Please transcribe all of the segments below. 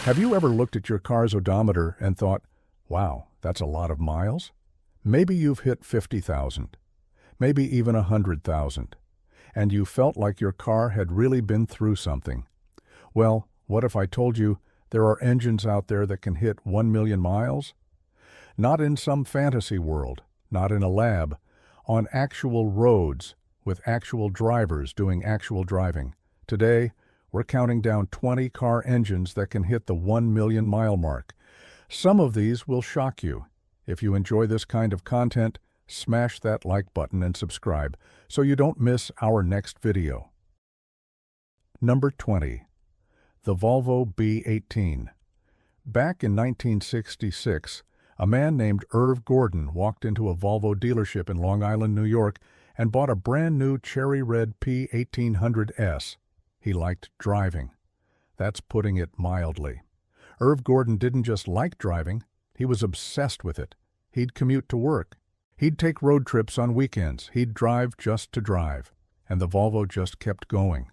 Have you ever looked at your car's odometer and thought, wow, that's a lot of miles? Maybe you've hit 50,000, maybe even 100,000, and you felt like your car had really been through something. Well, what if I told you there are engines out there that can hit 1 million miles? Not in some fantasy world, not in a lab, on actual roads with actual drivers doing actual driving. Today, we're counting down 20 car engines that can hit the 1 million mile mark. Some of these will shock you. If you enjoy this kind of content, smash that like button and subscribe so you don't miss our next video. Number 20. The Volvo B18. Back in 1966, a man named Irv Gordon walked into a Volvo dealership in Long Island, New York, and bought a brand new cherry red P1800S. He liked driving. That's putting it mildly. Irv Gordon didn't just like driving, he was obsessed with it. He'd commute to work. He'd take road trips on weekends. He'd drive just to drive. And the Volvo just kept going.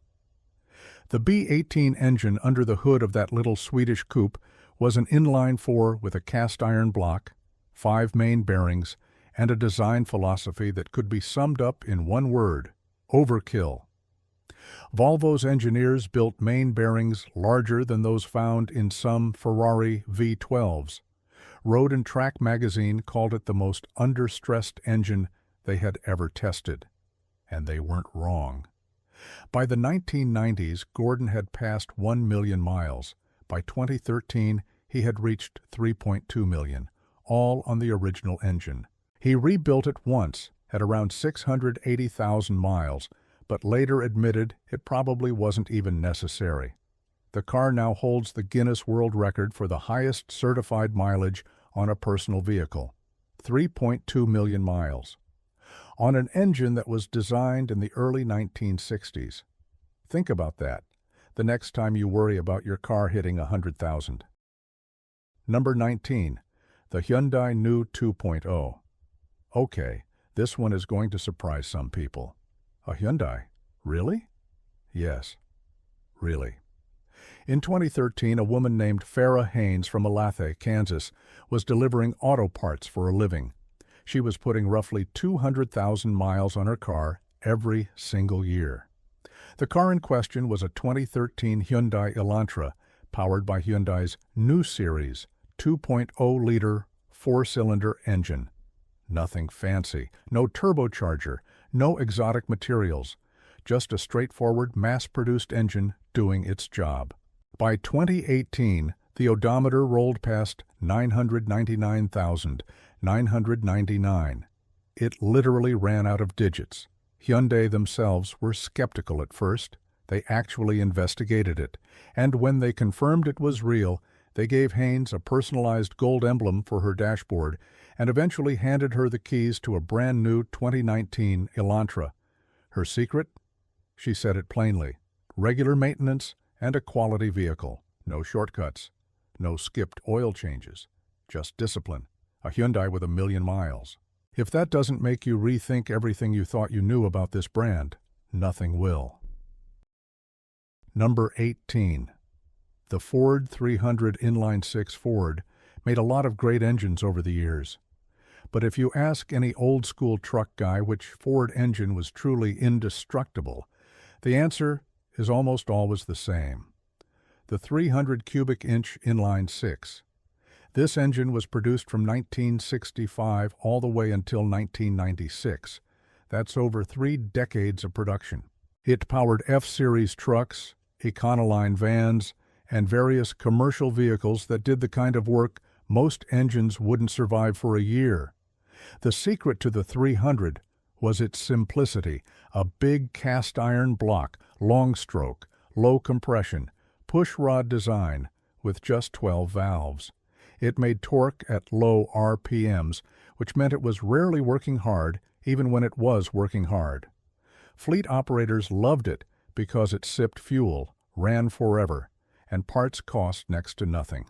The B18 engine under the hood of that little Swedish coupe was an inline-4 with a cast-iron block, 5 main bearings, and a design philosophy that could be summed up in one word: overkill. Volvo's engineers built main bearings larger than those found in some Ferrari V12s. Road and Track magazine called it the most understressed engine they had ever tested. And they weren't wrong. By the 1990s, Gordon had passed 1 million miles. By 2013, he had reached 3.2 million, all on the original engine. He rebuilt it once, at around 680,000 miles, but later admitted it probably wasn't even necessary. The car now holds the Guinness World Record for the highest certified mileage on a personal vehicle, 3.2 million miles, on an engine that was designed in the early 1960s. Think about that the next time you worry about your car hitting 100,000. Number 19. The Hyundai New 2.0. Okay, this one is going to surprise some people. A Hyundai? Really? Yes, really. In 2013, a woman named Farrah Haynes from Olathe, Kansas, was delivering auto parts for a living. She was putting roughly 200,000 miles on her car every single year. The car in question was a 2013 Hyundai Elantra, powered by Hyundai's new series 2.0-liter four-cylinder engine. Nothing fancy, no turbocharger, no exotic materials, just a straightforward mass-produced engine doing its job. By 2018, the odometer rolled past 999,999. It literally ran out of digits. Hyundai themselves were skeptical at first. They actually investigated it, and when they confirmed it was real, they gave Haynes a personalized gold emblem for her dashboard and eventually handed her the keys to a brand new 2019 Elantra. Her secret? She said it plainly: regular maintenance and a quality vehicle. No shortcuts. No skipped oil changes. Just discipline. A Hyundai with 1 million miles. If that doesn't make you rethink everything you thought you knew about this brand, nothing will. Number 18. The Ford 300 inline-six Ford made a lot of great engines over the years. But if you ask any old-school truck guy which Ford engine was truly indestructible, the answer is almost always the same. The 300 cubic inch inline-six. This engine was produced from 1965 all the way until 1996. That's over 3 decades of production. It powered F-Series trucks, Econoline vans, and various commercial vehicles that did the kind of work most engines wouldn't survive for a year. The secret to the 300 was its simplicity: a big cast-iron block, long stroke, low compression, push-rod design with just 12 valves. It made torque at low RPMs, which meant it was rarely working hard, even when it was working hard. Fleet operators loved it because it sipped fuel, ran forever, and parts cost next to nothing.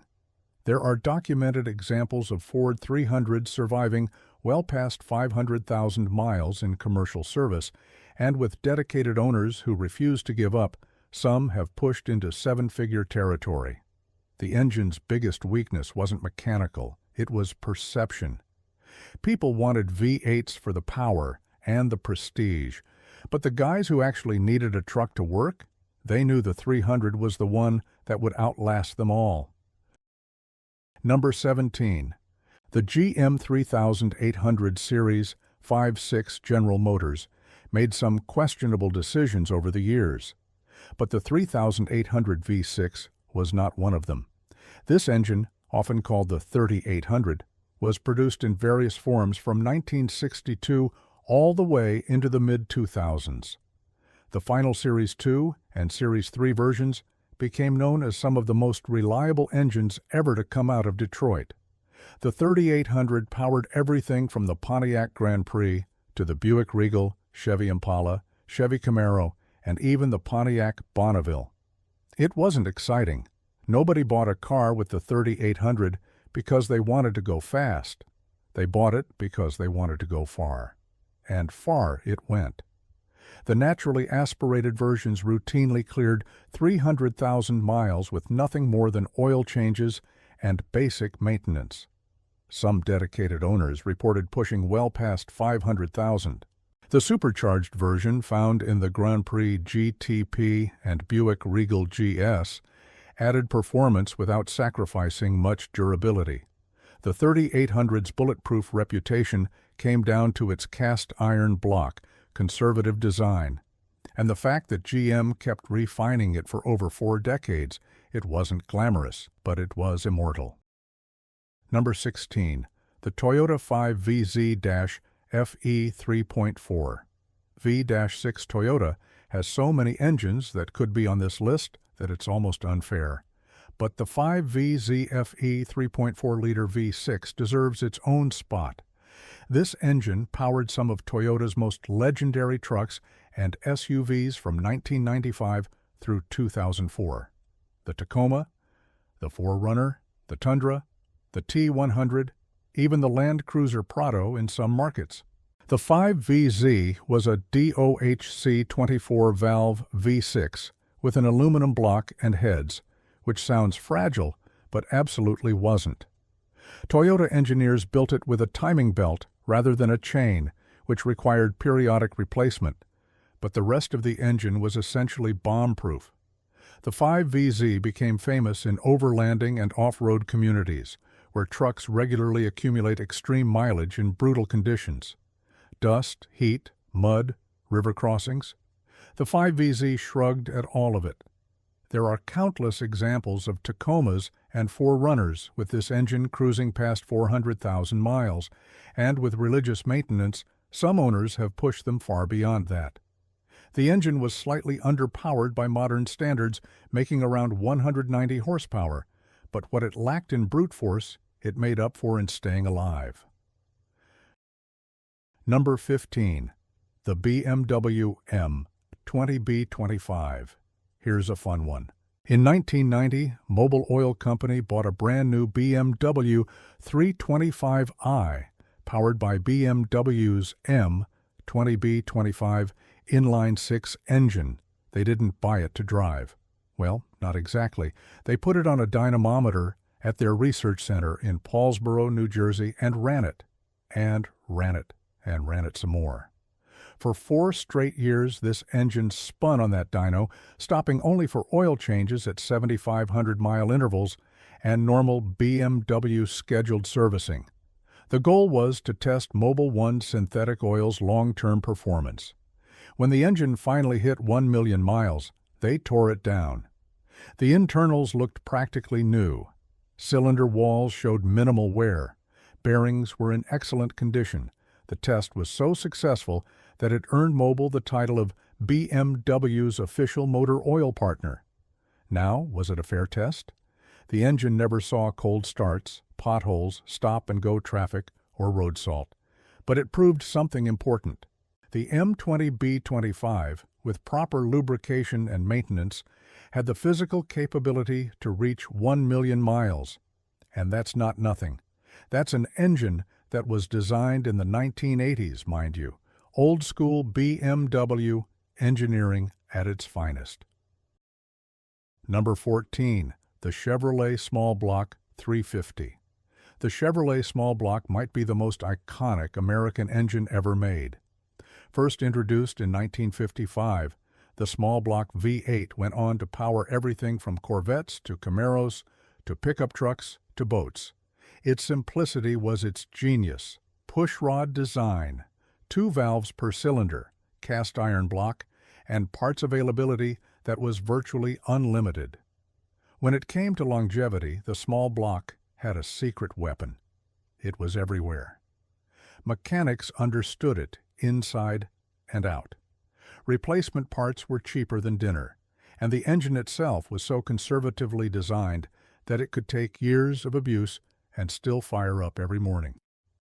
There are documented examples of Ford 300s surviving well past 500,000 miles in commercial service, and with dedicated owners who refuse to give up, some have pushed into 7-figure territory. The engine's biggest weakness wasn't mechanical, it was perception. People wanted V8s for the power and the prestige, but the guys who actually needed a truck to work, they knew the 300 was the one that would outlast them all. Number 17. The GM 3800 Series 5.6 General Motors made some questionable decisions over the years, but the 3800 V6 was not one of them. This engine, often called the 3800, was produced in various forms from 1962 all the way into the mid-2000s. The final Series 2 and Series 3 versions became known as some of the most reliable engines ever to come out of Detroit. The 3800 powered everything from the Pontiac Grand Prix to the Buick Regal, Chevy Impala, Chevy Camaro, and even the Pontiac Bonneville. It wasn't exciting. Nobody bought a car with the 3800 because they wanted to go fast. They bought it because they wanted to go far. And far it went. The naturally aspirated versions routinely cleared 300,000 miles with nothing more than oil changes and basic maintenance. Some dedicated owners reported pushing well past 500,000. The supercharged version found in the Grand Prix GTP and Buick Regal GS added performance without sacrificing much durability. The 3800's bulletproof reputation came down to its cast iron block, conservative design, and the fact that GM kept refining it for over 4 decades. It wasn't glamorous, but it was immortal. Number 16. The Toyota 5VZ-FE 3.4. V-6 Toyota has so many engines that could be on this list that it's almost unfair. But the 5VZ-FE 3.4-liter V6 deserves its own spot. This engine powered some of Toyota's most legendary trucks and SUVs from 1995 through 2004. The Tacoma, the 4Runner, the Tundra, the T100, even the Land Cruiser Prado in some markets. The 5VZ was a DOHC 24-valve V6 with an aluminum block and heads, which sounds fragile, but absolutely wasn't. Toyota engineers built it with a timing belt rather than a chain, which required periodic replacement, but the rest of the engine was essentially bomb-proof. The 5VZ became famous in overlanding and off-road communities, where trucks regularly accumulate extreme mileage in brutal conditions. Dust, heat, mud, river crossings. The 5VZ shrugged at all of it. There are countless examples of Tacomas and 4Runners with this engine cruising past 400,000 miles, and with religious maintenance, some owners have pushed them far beyond that. The engine was slightly underpowered by modern standards, making around 190 horsepower, but what it lacked in brute force, it made up for in staying alive. Number 15. The BMW M20B25. Here's a fun one. In 1990, Mobil Oil Company bought a brand new BMW 325i, powered by BMW's M20B25 inline-six engine. They didn't buy it to drive. Well, not exactly. They put it on a dynamometer at their research center in Paulsboro, New Jersey, and ran it, and ran it, and ran it some more. For 4 straight years, this engine spun on that dyno, stopping only for oil changes at 7,500-mile intervals and normal BMW scheduled servicing. The goal was to test Mobil 1 synthetic oil's long-term performance. When the engine finally hit 1 million miles, they tore it down. The internals looked practically new. Cylinder walls showed minimal wear. Bearings were in excellent condition. The test was so successful that it earned Mobil the title of BMW's official motor oil partner. Now, was it a fair test? The engine never saw cold starts, potholes, stop-and-go traffic, or road salt. But it proved something important. The M20B25, with proper lubrication and maintenance, had the physical capability to reach 1 million miles. And that's not nothing. That's an engine that was designed in the 1980s, mind you. Old-school BMW engineering at its finest. Number 14. The the Chevrolet Small Block 350. The Chevrolet Small Block might be the most iconic American engine ever made. First introduced in 1955, the Small Block V8 went on to power everything from Corvettes to Camaros to pickup trucks to boats. Its simplicity was its genius. Pushrod design, 2 valves per cylinder, cast iron block, and parts availability that was virtually unlimited. When it came to longevity, the Small Block had a secret weapon. It was everywhere. Mechanics understood it inside and out. Replacement parts were cheaper than dinner, and the engine itself was so conservatively designed that it could take years of abuse and still fire up every morning.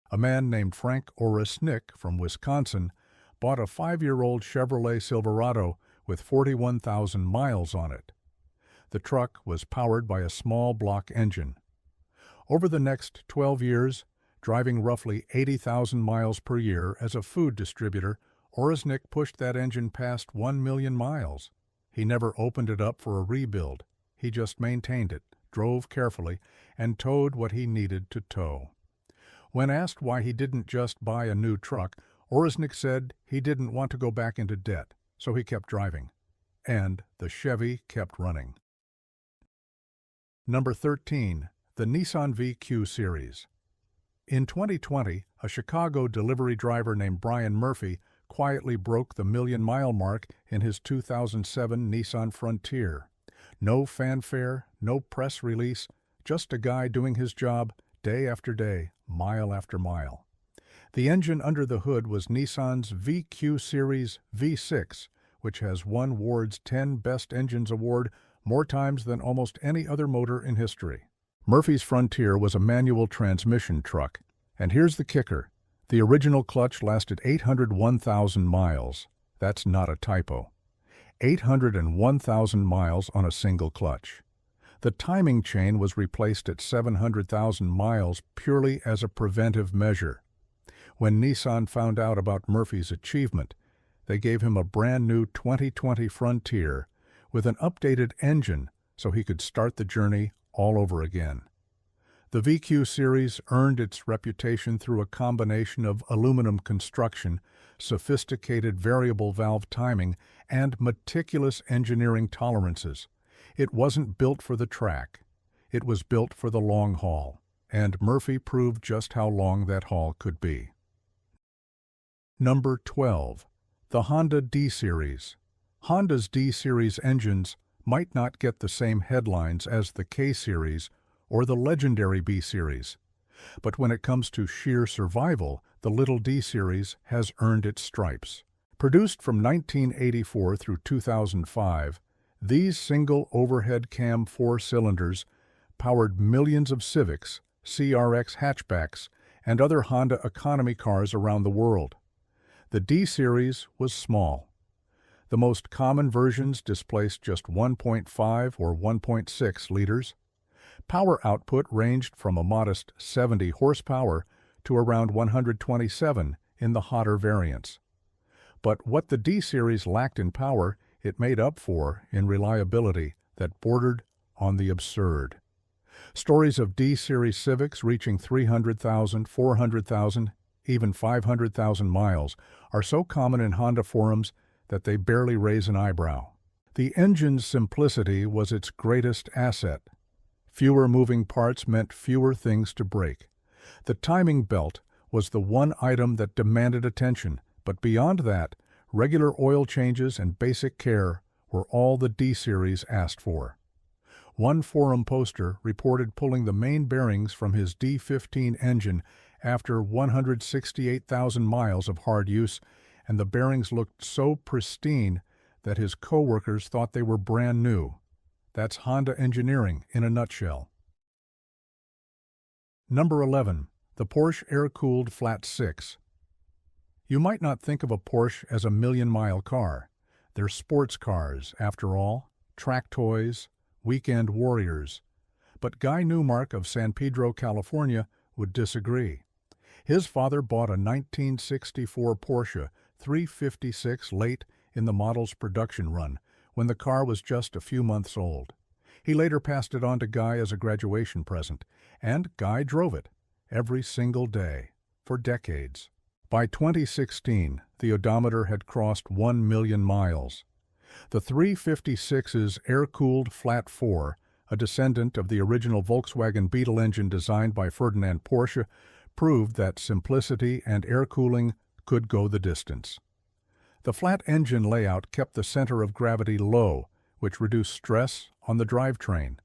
A man named Frank Orasnick from Wisconsin bought a 5-year-old Chevrolet Silverado with 41,000 miles on it. The truck was powered by a small block engine. Over the next 12 years, driving roughly 80,000 miles per year as a food distributor, Orasnick pushed that engine past 1 million miles. He never opened it up for a rebuild. He just maintained it, drove carefully, and towed what he needed to tow. When asked why he didn't just buy a new truck, Orasnick said he didn't want to go back into debt, so he kept driving. And the Chevy kept running. Number 13. The Nissan VQ Series. In 2020, a Chicago delivery driver named Brian Murphy quietly broke the million-mile mark in his 2007 Nissan Frontier. No fanfare, no press release, just a guy doing his job day after day, mile after mile. The engine under the hood was Nissan's VQ Series V6, which has won Ward's 10 Best Engines award more times than almost any other motor in history. Murphy's Frontier was a manual transmission truck, and here's the kicker. The original clutch lasted 801,000 miles. That's not a typo. 801,000 miles on a single clutch. The timing chain was replaced at 700,000 miles purely as a preventive measure. When Nissan found out about Murphy's achievement, they gave him a brand new 2020 Frontier with an updated engine so he could start the journey all over again. The VQ Series earned its reputation through a combination of aluminum construction, sophisticated variable valve timing, and meticulous engineering tolerances. It wasn't built for the track. It was built for the long haul, and Murphy proved just how long that haul could be. Number 12. The Honda D-Series. Honda's D-Series engines might not get the same headlines as the K-Series or the legendary B-Series, but when it comes to sheer survival, the little D-Series has earned its stripes. Produced from 1984 through 2005, these single overhead cam 4-cylinders powered millions of Civics, CRX hatchbacks, and other Honda economy cars around the world. The D-Series was small. The most common versions displaced just 1.5 or 1.6 liters. Power output ranged from a modest 70 horsepower to around 127 in the hotter variants. But what the D-Series lacked in power, it made up for in reliability that bordered on the absurd. Stories of D-Series Civics reaching 300,000, 400,000, even 500,000 miles are so common in Honda forums that they barely raise an eyebrow. The engine's simplicity was its greatest asset. Fewer moving parts meant fewer things to break. The timing belt was the one item that demanded attention, but beyond that, regular oil changes and basic care were all the D-Series asked for. One forum poster reported pulling the main bearings from his D15 engine after 168,000 miles of hard use, and the bearings looked so pristine that his co-workers thought they were brand new. That's Honda engineering in a nutshell. Number 11. The Porsche Air-Cooled Flat 6. You might not think of a Porsche as a million-mile car. They're sports cars, after all, track toys, weekend warriors. But Guy Newmark of San Pedro, California, would disagree. His father bought a 1964 Porsche 356 late in the model's production run, when the car was just a few months old. He later passed it on to Guy as a graduation present, and Guy drove it every single day for decades. By 2016, the odometer had crossed 1 million miles. The 356's air-cooled flat 4, a descendant of the original Volkswagen Beetle engine designed by Ferdinand Porsche, proved that simplicity and air cooling could go the distance. The flat engine layout kept the center of gravity low, which reduced stress on the drivetrain.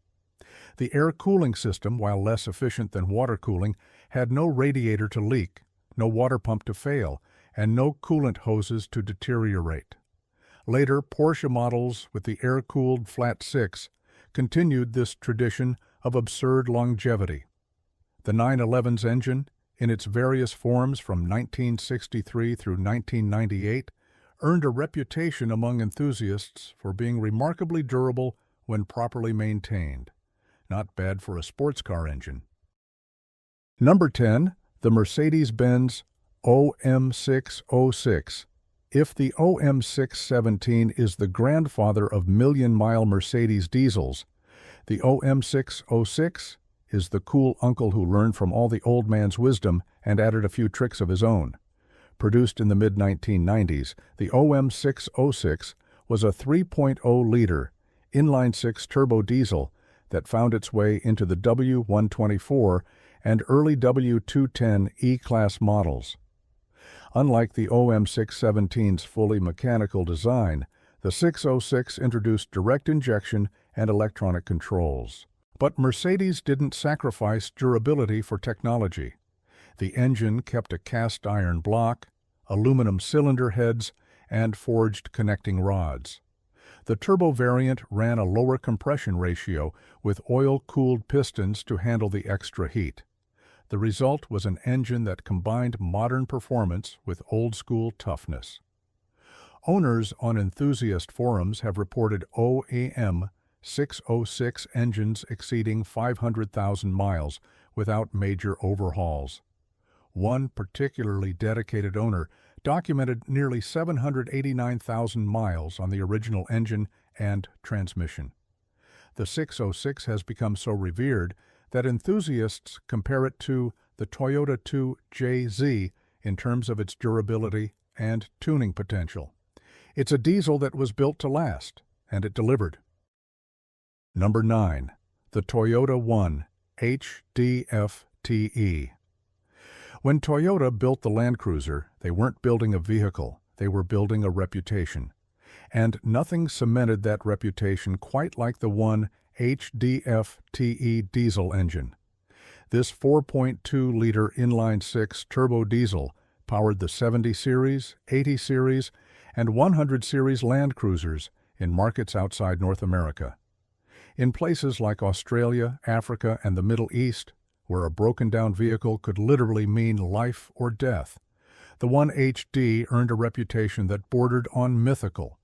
The air cooling system, while less efficient than water cooling, had no radiator to leak, no water pump to fail, and no coolant hoses to deteriorate. Later, Porsche models with the air-cooled flat 6 continued this tradition of absurd longevity. The 911's engine, in its various forms from 1963 through 1998, earned a reputation among enthusiasts for being remarkably durable when properly maintained. Not bad for a sports car engine. Number 10. The Mercedes-Benz OM606. If the OM617 is the grandfather of million-mile Mercedes diesels, the OM606 is the cool uncle who learned from all the old man's wisdom and added a few tricks of his own. Produced in the mid-1990s, the OM606 was a 3.0-liter inline-six turbo diesel that found its way into the W124 and early W210 E-Class models. Unlike the OM617's fully mechanical design, the 606 introduced direct injection and electronic controls. But Mercedes didn't sacrifice durability for technology. The engine kept a cast iron block, aluminum cylinder heads, and forged connecting rods. The turbo variant ran a lower compression ratio with oil-cooled pistons to handle the extra heat. The result was an engine that combined modern performance with old-school toughness. Owners on enthusiast forums have reported OM606 engines exceeding 500,000 miles without major overhauls. One particularly dedicated owner documented nearly 789,000 miles on the original engine and transmission. The 606 has become so revered that enthusiasts compare it to the Toyota 2JZ in terms of its durability and tuning potential. It's a diesel that was built to last, and it delivered. Number 9. The Toyota 1 HDF-TE. When Toyota built the Land Cruiser, they weren't building a vehicle, they were building a reputation. And nothing cemented that reputation quite like the 1 HDF-TE diesel engine. This 4.2-liter inline-six turbo diesel powered the 70 Series, 80 Series, and 100 Series Land Cruisers in markets outside North America. In places like Australia, Africa, and the Middle East, where a broken-down vehicle could literally mean life or death, the 1HD earned a reputation that bordered on mythical.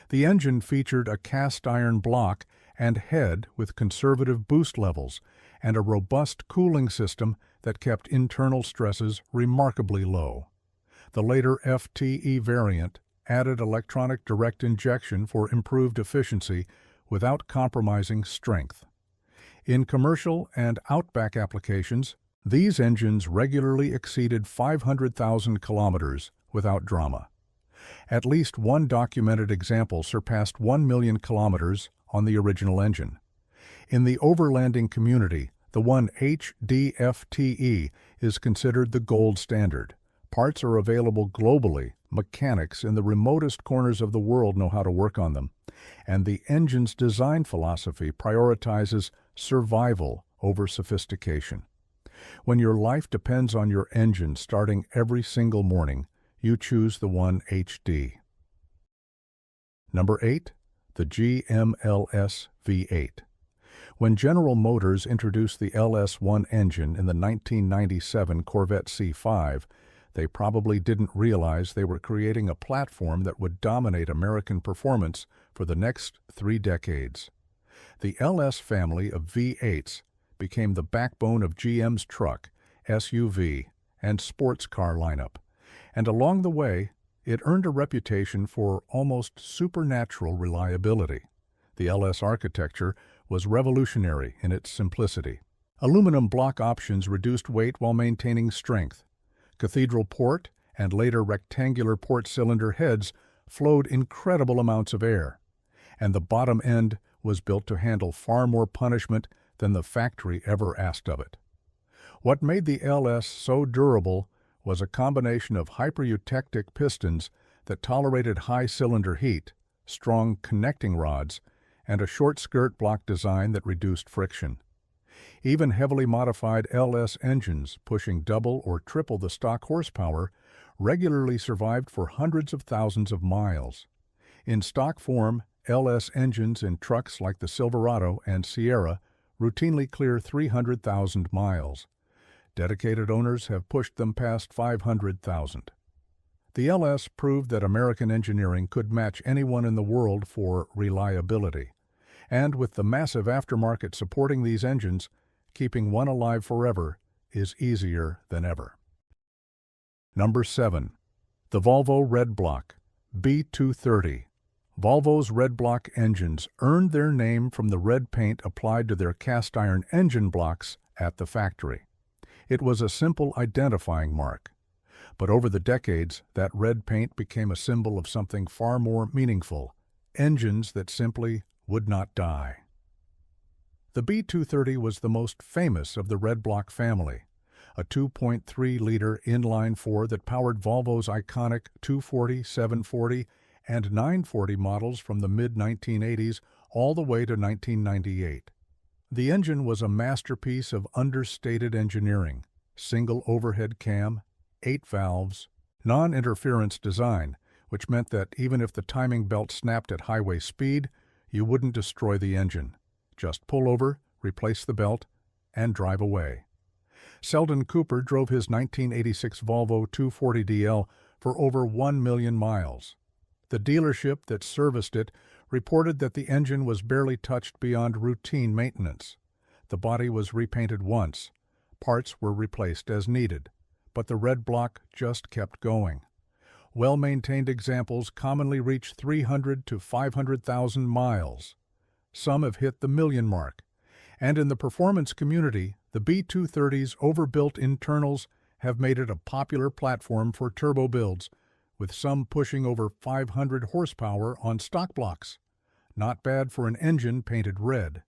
The engine featured a cast-iron block and head with conservative boost levels and a robust cooling system that kept internal stresses remarkably low. The later FTE variant added electronic direct injection for improved efficiency without compromising strength. In commercial and outback applications, these engines regularly exceeded 500,000 kilometers without drama. At least one documented example surpassed 1 million kilometers on the original engine. In the overlanding community, the 1 HDF-TE is considered the gold standard. Parts are available globally. Mechanics in the remotest corners of the world know how to work on them. And the engine's design philosophy prioritizes survival over sophistication. When your life depends on your engine starting every single morning, you choose the 1 HD. Number 8. The GMLS V8. When General Motors introduced the LS1 engine in the 1997 Corvette C5, they probably didn't realize they were creating a platform that would dominate American performance for the next 3 decades. The LS family of V8s became the backbone of GM's truck, SUV, and sports car lineup, and along the way, it earned a reputation for almost supernatural reliability. The LS architecture was revolutionary in its simplicity. Aluminum block options reduced weight while maintaining strength. Cathedral port and later rectangular port cylinder heads flowed incredible amounts of air, and the bottom end was built to handle far more punishment than the factory ever asked of it. What made the LS so durable was a combination of hypereutectic pistons that tolerated high cylinder heat, strong connecting rods, and a short skirt block design that reduced friction. Even heavily modified LS engines, pushing double or triple the stock horsepower, regularly survived for hundreds of thousands of miles. In stock form, LS engines in trucks like the Silverado and Sierra routinely clear 300,000 miles. Dedicated owners have pushed them past 500,000. The LS proved that American engineering could match anyone in the world for reliability. And with the massive aftermarket supporting these engines, keeping one alive forever is easier than ever. Number 7. The Volvo Red Block B230. Volvo's red block engines earned their name from the red paint applied to their cast iron engine blocks at the factory. It was a simple identifying mark. But over the decades, that red paint became a symbol of something far more meaningful: engines that simply would not die. The B230 was the most famous of the red block family, a 2.3-liter inline-four that powered Volvo's iconic 240, 740, and 940 models from the mid-1980s all the way to 1998. The engine was a masterpiece of understated engineering: single overhead cam, 8 valves, non-interference design, which meant that even if the timing belt snapped at highway speed, you wouldn't destroy the engine. Just pull over, replace the belt, and drive away. Sheldon Cooper drove his 1986 Volvo 240DL for over 1 million miles. The dealership that serviced it reported that the engine was barely touched beyond routine maintenance. The body was repainted once. Parts were replaced as needed. But the red block just kept going. Well-maintained examples commonly reach 300 to 500,000 miles. Some have hit the million mark. And in the performance community, the B230's overbuilt internals have made it a popular platform for turbo builds, with some pushing over 500 horsepower on stock blocks. Not bad for an engine painted red.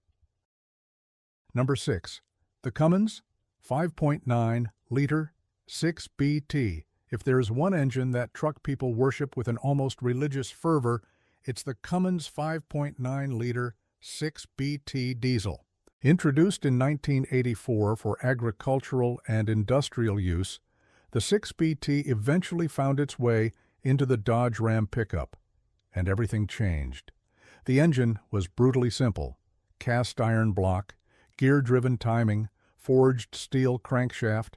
Number 6. The Cummins 5.9-liter 6BT. If there's one engine that truck people worship with an almost religious fervor, it's the Cummins 5.9-liter 6BT diesel. Introduced in 1984 for agricultural and industrial use, the 6BT eventually found its way into the Dodge Ram pickup, and everything changed. The engine was brutally simple: cast iron block, gear-driven timing, forged steel crankshaft,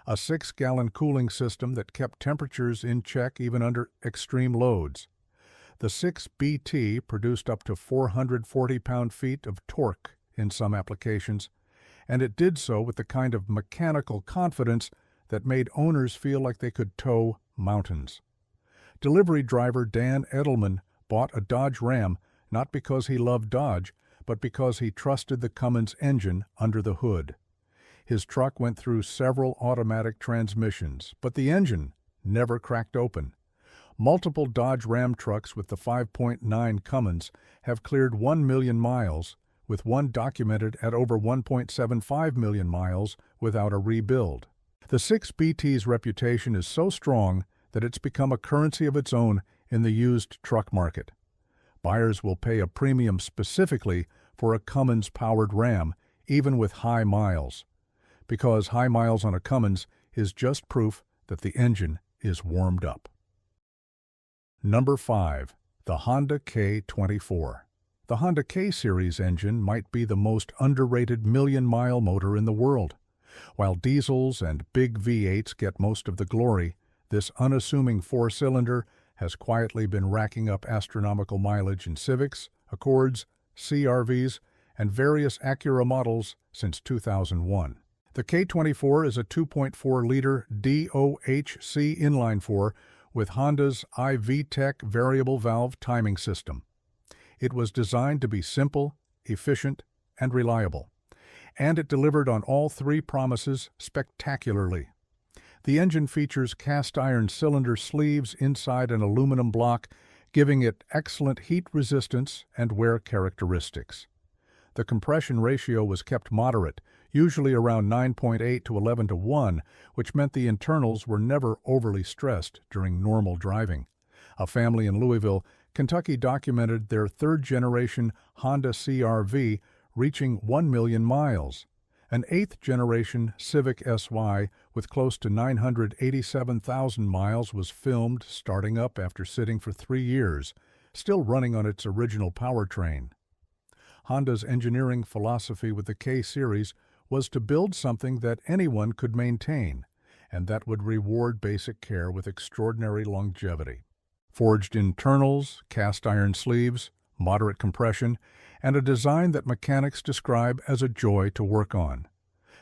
a 6-gallon cooling system that kept temperatures in check even under extreme loads. The 6BT produced up to 440 pound-feet of torque in some applications, and it did so with the kind of mechanical confidence that made owners feel like they could tow mountains. Delivery driver Dan Edelman bought a Dodge Ram not because he loved Dodge, but because he trusted the Cummins engine under the hood. His truck went through several automatic transmissions, but the engine never cracked open. Multiple Dodge Ram trucks with the 5.9 Cummins have cleared 1 million miles, with one documented at over 1.75 million miles without a rebuild. The 6BT's reputation is so strong that it's become a currency of its own in the used truck market. Buyers will pay a premium specifically for a Cummins-powered Ram, even with high miles, because high miles on a Cummins is just proof that the engine is warmed up. Number 5. The Honda K24. The Honda K-Series engine might be the most underrated million-mile motor in the world. While diesels and big V8s get most of the glory, this unassuming four-cylinder has quietly been racking up astronomical mileage in Civics, Accords, CR-Vs, and various Acura models since 2001. The K24 is a 2.4-liter DOHC inline-four with Honda's iVTEC variable valve timing system. It was designed to be simple, efficient, and reliable. And it delivered on all three promises spectacularly. The engine features cast-iron cylinder sleeves inside an aluminum block, giving it excellent heat resistance and wear characteristics. The compression ratio was kept moderate, usually around 9.8 to 11 to 1, which meant the internals were never overly stressed during normal driving. A family in Louisville, Kentucky documented their third-generation Honda CR-V reaching 1 million miles. An eighth-generation Civic SY with close to 987,000 miles was filmed starting up after sitting for 3 years, still running on its original powertrain. Honda's engineering philosophy with the K-Series was to build something that anyone could maintain, and that would reward basic care with extraordinary longevity. Forged internals, cast-iron sleeves, moderate compression, and a design that mechanics describe as a joy to work on.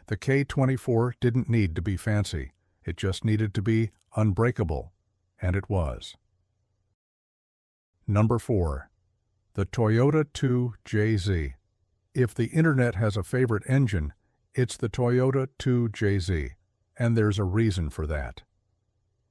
The K24 didn't need to be fancy. It just needed to be unbreakable, and it was. Number 4. The Toyota 2JZ. If the internet has a favorite engine, it's the Toyota 2JZ, and there's a reason for that.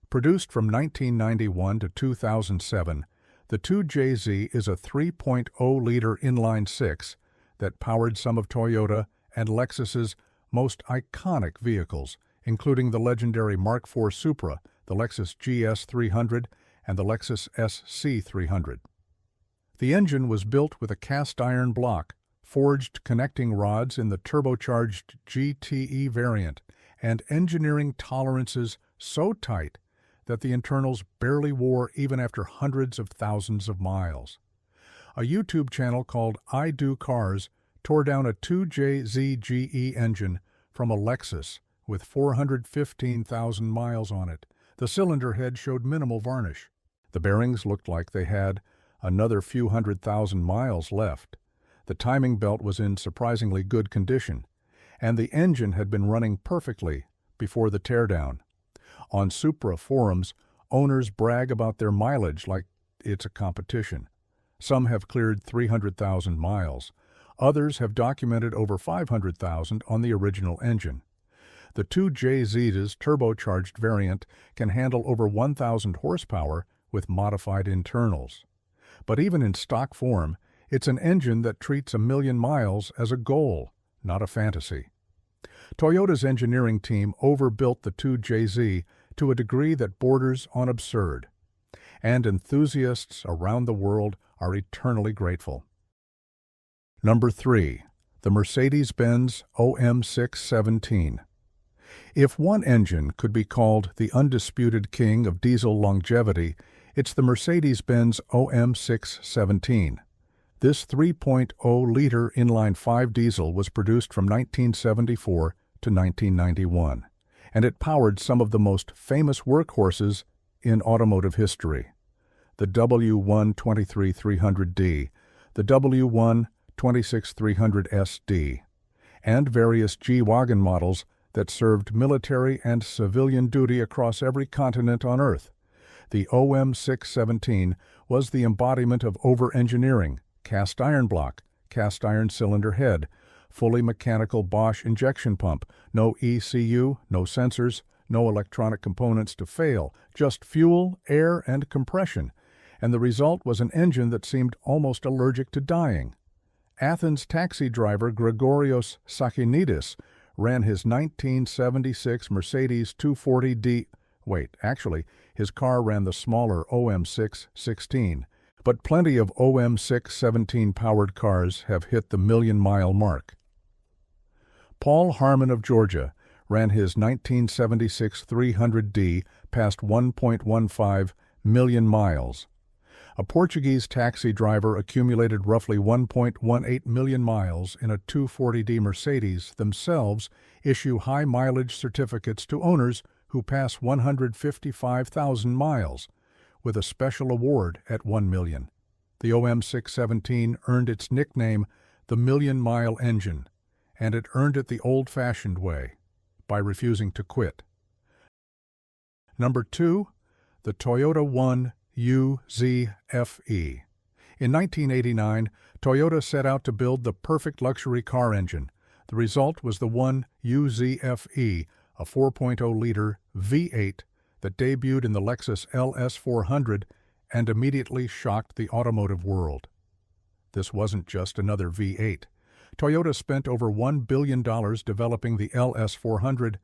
Produced from 1991 to 2007, the 2JZ is a 3.0-liter inline-six that powered some of Toyota and Lexus's most iconic vehicles, including the legendary Mark IV Supra, the Lexus GS 300, and the Lexus SC 300. The engine was built with a cast-iron block, forged connecting rods in the turbocharged GTE variant, and engineering tolerances so tight that the internals barely wore even after hundreds of thousands of miles. A YouTube channel called I Do Cars tore down a 2JZ GE engine from a Lexus with 415,000 miles on it. The cylinder head showed minimal varnish. The bearings looked like they had another few 100,000 miles left. The timing belt was in surprisingly good condition, and the engine had been running perfectly before the teardown. On Supra forums, owners brag about their mileage like it's a competition. Some have cleared 300,000 miles. Others have documented over 500,000 on the original engine. The 2JZ's turbocharged variant can handle over 1,000 horsepower with modified internals. But even in stock form, it's an engine that treats 1 million miles as a goal, not a fantasy. Toyota's engineering team overbuilt the 2JZ to a degree that borders on absurd, and enthusiasts around the world are eternally grateful. Number 3. The Mercedes-Benz OM617. If one engine could be called the undisputed king of diesel longevity, it's the Mercedes-Benz OM617. This 3.0-liter inline-5 diesel was produced from 1974 to 1991, and it powered some of the most famous workhorses in automotive history. The W1 23300D, the W1 26300SD, and various G-Wagon models that served military and civilian duty across every continent on Earth. The OM617 was the embodiment of over-engineering, cast-iron block, cast-iron cylinder head, fully mechanical Bosch injection pump, no ECU, no sensors, no electronic components to fail, just fuel, air, and compression, and the result was an engine that seemed almost allergic to dying. Athens taxi driver Gregorios Sakinidis ran his 1976 Mercedes 240D. Actually, his car ran the smaller OM616, but plenty of OM617-powered cars have hit the million-mile mark. Paul Harmon of Georgia ran his 1976 300D past 1.15 million miles. A Portuguese taxi driver accumulated roughly 1.18 million miles in a 240D Mercedes themselves issue high-mileage certificates to owners who pass 155,000 miles, with a special award at 1 million. The OM617 earned its nickname the Million-Mile Engine, and it earned it the old-fashioned way, by refusing to quit. Number 2, the Toyota 1 UZFE. In 1989, Toyota set out to build the perfect luxury car engine. The result was the 1UZFE, a 4.0-liter V8 that debuted in the Lexus LS400 and immediately shocked the automotive world. This wasn't just another V8. Toyota spent over $1 billion developing the LS400,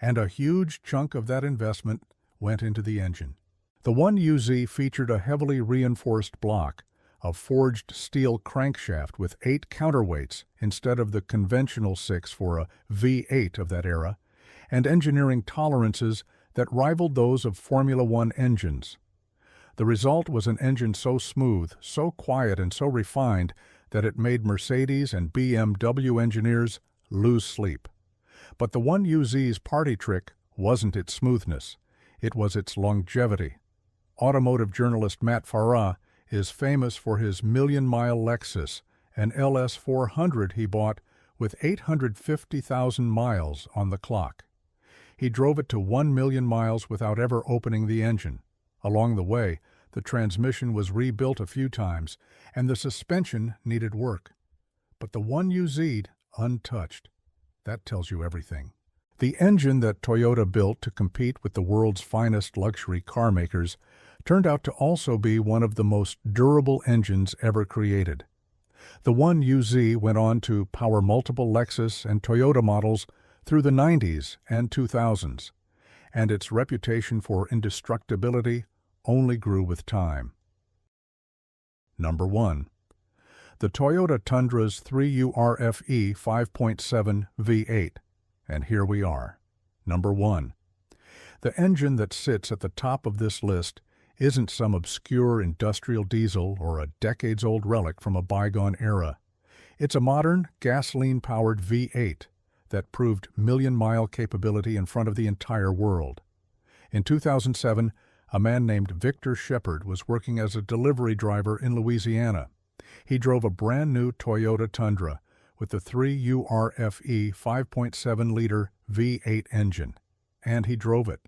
and a huge chunk of that investment went into the engine. The 1UZ featured a heavily reinforced block, a forged steel crankshaft with 8 counterweights instead of the conventional 6 for a V8 of that era, and engineering tolerances that rivaled those of Formula One engines. The result was an engine so smooth, so quiet, and so refined that it made Mercedes and BMW engineers lose sleep. But the 1UZ's party trick wasn't its smoothness, it was its longevity. Automotive journalist Matt Farah is famous for his million-mile Lexus, an LS400 he bought with 850,000 miles on the clock. He drove it to 1 million miles without ever opening the engine. Along the way, the transmission was rebuilt a few times, and the suspension needed work. But the 1UZ, untouched. That tells you everything. The engine that Toyota built to compete with the world's finest luxury car makers turned out to also be one of the most durable engines ever created. The 1UZ went on to power multiple Lexus and Toyota models through the 90s and 2000s, and its reputation for indestructibility only grew with time. Number 1. The Toyota Tundra's 3URFE 5.7 V8. And here we are. Number 1. The engine that sits at the top of this list isn't some obscure industrial diesel or a decades-old relic from a bygone era. It's a modern, gasoline-powered V8 that proved million-mile capability in front of the entire world. In 2007, a man named Victor Shepard was working as a delivery driver in Louisiana. He drove a brand-new Toyota Tundra with the 3URFE 5.7-liter V8 engine, and he drove it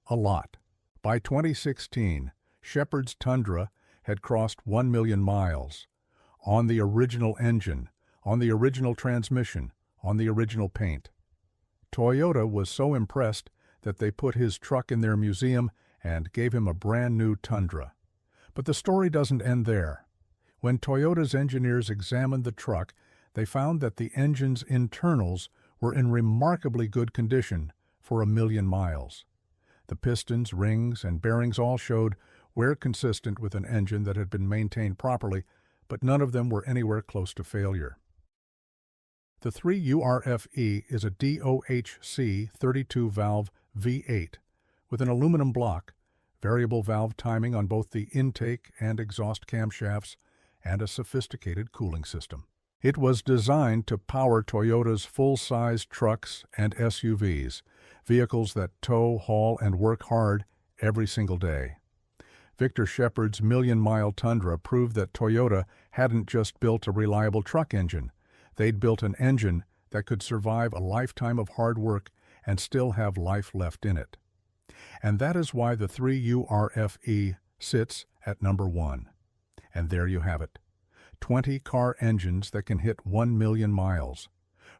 a lot. By 2016, Shepard's Tundra had crossed 1 million miles, on the original engine, on the original transmission, on the original paint. Toyota was so impressed that they put his truck in their museum and gave him a brand new Tundra. But the story doesn't end there. When Toyota's engineers examined the truck, they found that the engine's internals were in remarkably good condition for 1 million miles. The pistons, rings, and bearings all showed wear consistent with an engine that had been maintained properly, but none of them were anywhere close to failure. The 3URFE is a DOHC 32-valve V8 with an aluminum block, variable valve timing on both the intake and exhaust camshafts, and a sophisticated cooling system. It was designed to power Toyota's full-size trucks and SUVs, vehicles that tow, haul, and work hard every single day. Victor Shepard's million-mile Tundra proved that Toyota hadn't just built a reliable truck engine. They'd built an engine that could survive a lifetime of hard work and still have life left in it. And that is why the 3URFE sits at number 1. And there you have it. 20 car engines that can hit 1 million miles.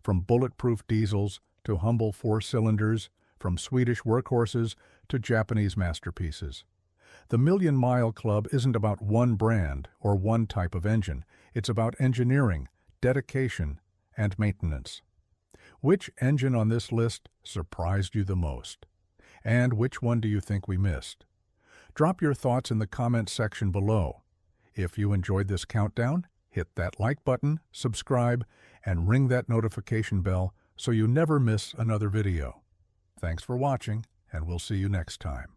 From bulletproof diesels to humble 4-cylinders, from Swedish workhorses to Japanese masterpieces. The Million Mile Club isn't about one brand or one type of engine. It's about engineering, dedication, and maintenance. Which engine on this list surprised you the most? And which one do you think we missed? Drop your thoughts in the comments section below. If you enjoyed this countdown, hit that like button, subscribe, and ring that notification bell so you never miss another video. Thanks for watching, and we'll see you next time.